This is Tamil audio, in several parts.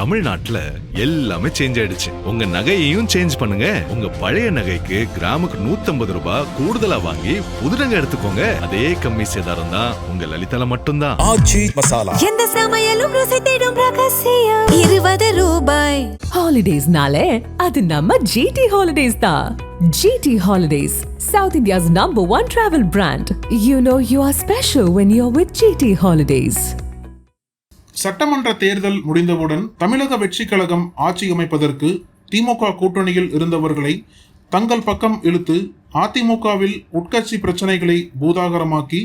தமிழ்நாட்டுல எல்லாமே சேஞ்ச் ஆயிடுச்சு. உங்க நகையையும் சேஞ்ச் பண்ணுங்க. உங்க பழைய நகைக்கு கிராமுக்கு 150 ரூபாய் கூடுதலா வாங்கி புது நகை எடுத்துக்கோங்க. அதே கம்மி சேதாரம் தான் உங்க லலிதால மட்டும்தான். ஆச்சி மசாலா. எந்த சமையலும் ருசி தேடும் ரகசியம் 20 ரூபாய். ஹாலிடேஸ்னாலே அது நம்ம ஜிடி ஹாலிடேஸ் தான். GT Holidays, South India's #1 travel brand. You know you are special when you're with GT Holidays. சட்டமன்ற தேர்தல் முடிந்தவுடன் தமிழக வெற்றி கழகம் ஆட்சி அமைப்பதற்கு திமுக கூட்டணியில் இருந்தவர்களை தங்கள் பக்கம் இழுத்து அதிமுகவில் உட்கட்சி பிரச்சனைகளை பூதாகரமாக்கி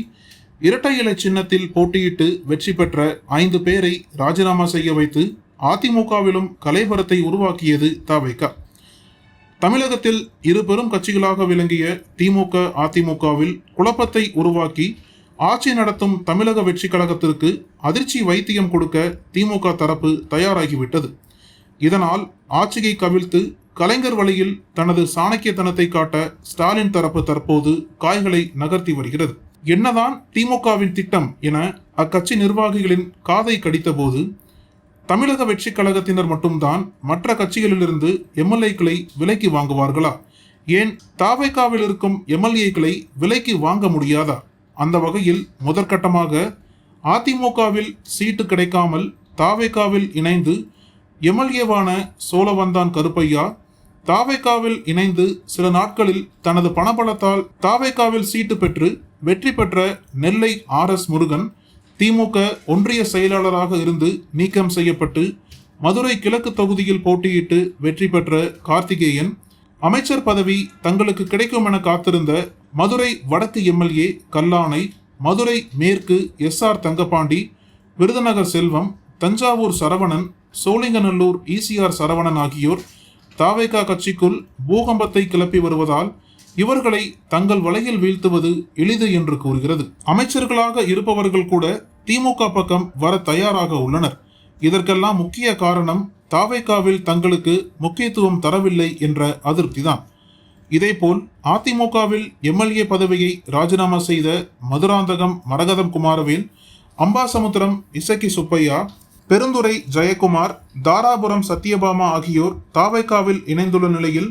இரட்டை இலை சின்னத்தில் போட்டியிட்டு வெற்றி பெற்ற 5 பேரை ராஜினாமா செய்ய வைத்து அதிமுகவிலும் கலைவரத்தை உருவாக்கியது தவிக. தமிழகத்தில் இரு பெரும் கட்சிகளாக விளங்கிய திமுக அதிமுகவில் குழப்பத்தை உருவாக்கி ஆட்சி நடத்தும் தமிழக வெற்றி கழகத்திற்கு அதிர்ச்சி வைத்தியம் கொடுக்க திமுக தரப்பு தயாராகிவிட்டது. இதனால் ஆட்சியை கவிழ்த்து கலைஞர் வழியில் தனது சாணக்கியத்தனத்தை காட்ட ஸ்டாலின் தரப்பு தற்போது காய்களை நகர்த்தி வருகிறது. என்னதான் திமுகவின் திட்டம் என அக்கட்சி நிர்வாகிகளின் காதை கடித்த போது தமிழக வெற்றி கழகத்தினர் மட்டும்தான் மற்ற கட்சிகளிலிருந்து எம்எல்ஏக்களை விலைக்கு வாங்குவார்களா? ஏன் தவிகவில் இருக்கும் எம்எல்ஏக்களை விலைக்கு வாங்க முடியாதா? அந்த வகையில் முதற்கட்டமாக அதிமுகவில் சீட்டு கிடைக்காமல் தவிகவில் இணைந்து எம்எல்ஏவான சோழவந்தான் கருப்பையா தவிகவில் இணைந்து சில நாட்களில் தனது பணபலத்தால் தவிகவில் சீட்டு பெற்று வெற்றி பெற்ற நெல்லை RS முருகன் திமுக ஒன்றிய செயலாளராக இருந்து நீக்கம் செய்யப்பட்டு மதுரை கிழக்கு தொகுதியில் போட்டியிட்டு வெற்றி பெற்ற கார்த்திகேயன், அமைச்சர் பதவி தங்களுக்கு கிடைக்கும் என காத்திருந்த மதுரை வடக்கு எம்எல்ஏ கல்லானை, மதுரை மேற்கு SR தங்கபாண்டி, விருதுநகர் செல்வம், தஞ்சாவூர் சரவணன், சோழிங்கநல்லூர் ECR சரவணன் ஆகியோர் தவிக கட்சிக்குள் பூகம்பத்தை கிளப்பி வருவதால் இவர்களை தங்கள் வலையில் வீழ்த்துவது எளிது என்று கூறுகிறது. அமைச்சர்களாக இருப்பவர்கள் கூட திமுக பக்கம் வர தயாராக உள்ளனர். இதற்கெல்லாம் முக்கிய காரணம் தவிகவில் தங்களுக்கு முக்கியத்துவம் தரவில்லை என்ற அதிருப்திதான். இதேபோல் அதிமுகவில் எம்எல்ஏ பதவியை ராஜினாமா செய்த மதுராந்தகம் மரகதம் குமாரவேல், அம்பாசமுத்திரம் இசக்கி சுப்பையா, பெருந்துறை ஜெயக்குமார், தாராபுரம் சத்யபாமா ஆகியோர் தவிகவில் இணைந்துள்ள நிலையில்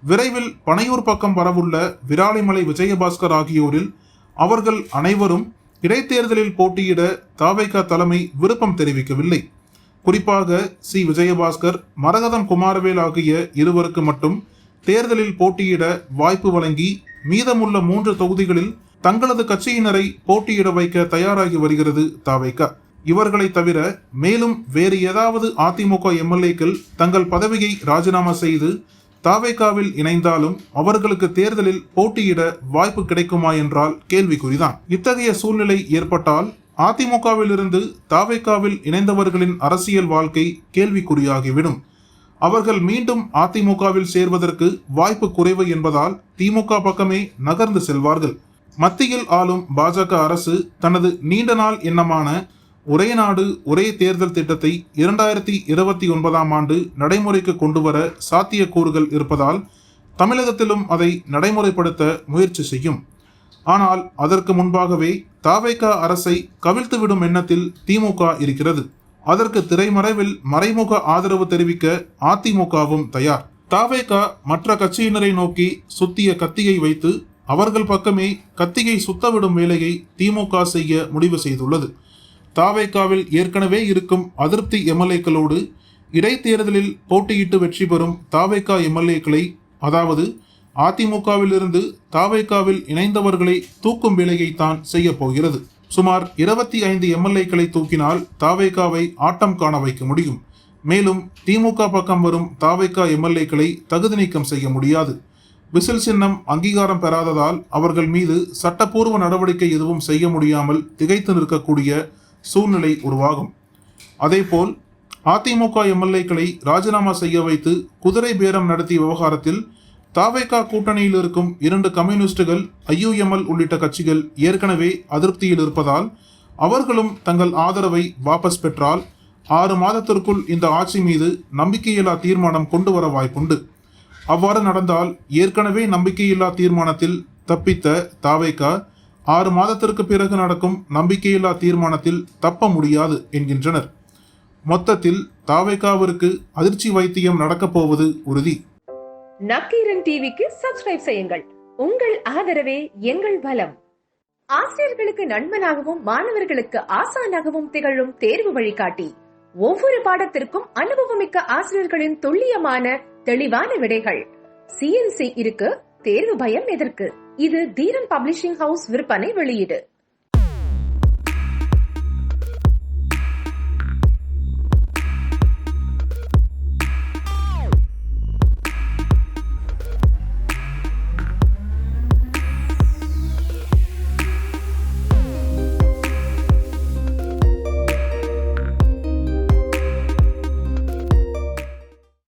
விரைவில் பனையூர் பக்கம் வரவுள்ள விராலிமலை விஜயபாஸ்கர் ஆகியோரில் அவர்கள் அனைவரும் இடைத்தேர்தலில் போட்டியிட தவிக தலைமை விருப்பம் தெரிவிக்கவில்லை. குறிப்பாக விஜயபாஸ்கர், மரகதம் குமாரவேல் ஆகிய இருவருக்கு மட்டும் தேர்தலில் போட்டியிட வாய்ப்பு வழங்கி மீதமுள்ள 3 தொகுதிகளில் தங்களது கட்சியினரை போட்டியிட வைக்க தயாராகி வருகிறது தவிக. இவர்களை தவிர மேலும் வேறு ஏதாவது அதிமுக எம்எல்ஏக்கள் தங்கள் பதவியை ராஜினாமா செய்து தவிகவில் இணைந்தாலும் அவர்களுக்கு தேர்தலில் போட்டியிட வாய்ப்பு கிடைக்குமா என்றால் கேள்விக்குறிதான். இத்தகைய சூழ்நிலை ஏற்பட்டால் அதிமுகவில் இருந்து தவிகவில் இணைந்தவர்களின் அரசியல் வாழ்க்கை கேள்விக்குறியாகிவிடும். அவர்கள் மீண்டும் அதிமுகவில் சேர்வதற்கு வாய்ப்பு குறைவு என்பதால் திமுக பக்கமே நகர்ந்து செல்வார்கள். மத்தியில் ஆளும் பாஜக அரசு தனது நீண்ட நாள் எண்ணமான ஒரே நாடு ஒரே தேர்தல் திட்டத்தை 2029ஆம் ஆண்டு நடைமுறைக்கு கொண்டுவர சாத்தியக்கூறுகள் இருப்பதால் தமிழகத்திலும் அதை நடைமுறைப்படுத்த முயற்சி செய்யும். ஆனால் அதற்கு முன்பாகவே தவிக அரசை கவிழ்த்துவிடும் எண்ணத்தில் திமுக இருக்கிறது. அதற்கு திரைமறைவில் மறைமுக ஆதரவு தெரிவிக்க அதிமுகவும் தயார். தவிக மற்ற கட்சியினரை நோக்கி சுத்திய கத்தியை வைத்து அவர்கள் பக்கமே கத்தியை சுத்தவிடும் வேலையை திமுக செய்ய முடிவு செய்துள்ளது. தவிகவில் ஏற்கனவே இருக்கும் அதிருப்தி எம்எல்ஏக்களோடு இடைத்தேர்தலில் போட்டியிட்டு வெற்றி பெறும் தவிக எம்எல்ஏக்களை, அதாவது அதிமுகவில் இருந்து தவிகவில் இணைந்தவர்களை தூக்கும் வேலையை தான் செய்ய போகிறது. சுமார் 25 எம்எல்ஏக்களை தூக்கினால் தவிகவை ஆட்டம் காண வைக்க முடியும். மேலும் திமுக பக்கம் வரும் தவிக எம்எல்ஏக்களை தகுதி நீக்கம் செய்ய முடியாது. விசில் சின்னம் அங்கீகாரம் பெறாததால் அவர்கள் மீது சட்டப்பூர்வ நடவடிக்கை எதுவும் செய்ய முடியாமல் திகைத்து நிற்கக்கூடிய சூழ்நிலை உருவாகும். அதேபோல் அதிமுக எம்எல்ஏக்களை ராஜினாமா செய்ய வைத்து குதிரை பேரம் நடத்திய விவகாரத்தில் தவிக கூட்டணியில் இருக்கும் 2 கம்யூனிஸ்டுகள், IUML உள்ளிட்ட கட்சிகள் ஏற்கனவே அதிருப்தியில் இருப்பதால் அவர்களும் தங்கள் ஆதரவை வாபஸ் பெற்றால் 6 மாதத்திற்குள் இந்த ஆட்சி மீது நம்பிக்கையில்லா தீர்மானம் கொண்டு வர வாய்ப்புண்டு. அவ்வாறு நடந்தால் ஏற்கனவே நம்பிக்கையில்லா தீர்மானத்தில் தப்பித்த தவிக 6 மாதத்திற்கு பிறகு நடக்கும் நம்பிக்கையில்லா தீர்மானத்தில் தப்ப முடியாது என்கின்றனர். மொத்தத்தில் தாவேகாவிற்கு அதிர்ச்சி வைத்தியம் நடக்கப் போவது உறுதி. நக்கீரன் டிவிக்கு சப்ஸ்கிரைப் செய்யுங்கள். உங்கள் ஆதரவே எங்கள் பலம். ஆசிரியர்களுக்கு நண்பனாகவும் மாணவர்களுக்கு ஆசானாகவும் திகழும் தேர்வு வழிகாட்டி. ஒவ்வொரு பாடத்திற்கும் அனுபவமிக்க ஆசிரியர்களின் துல்லியமான தெளிவான விடைகள். CNC இருக்கு, தேர்வு பயம் எதற்கு? இது தீரன் பப்ளிஷிங் ஹவுஸ் விற்பனை வெளியீடு.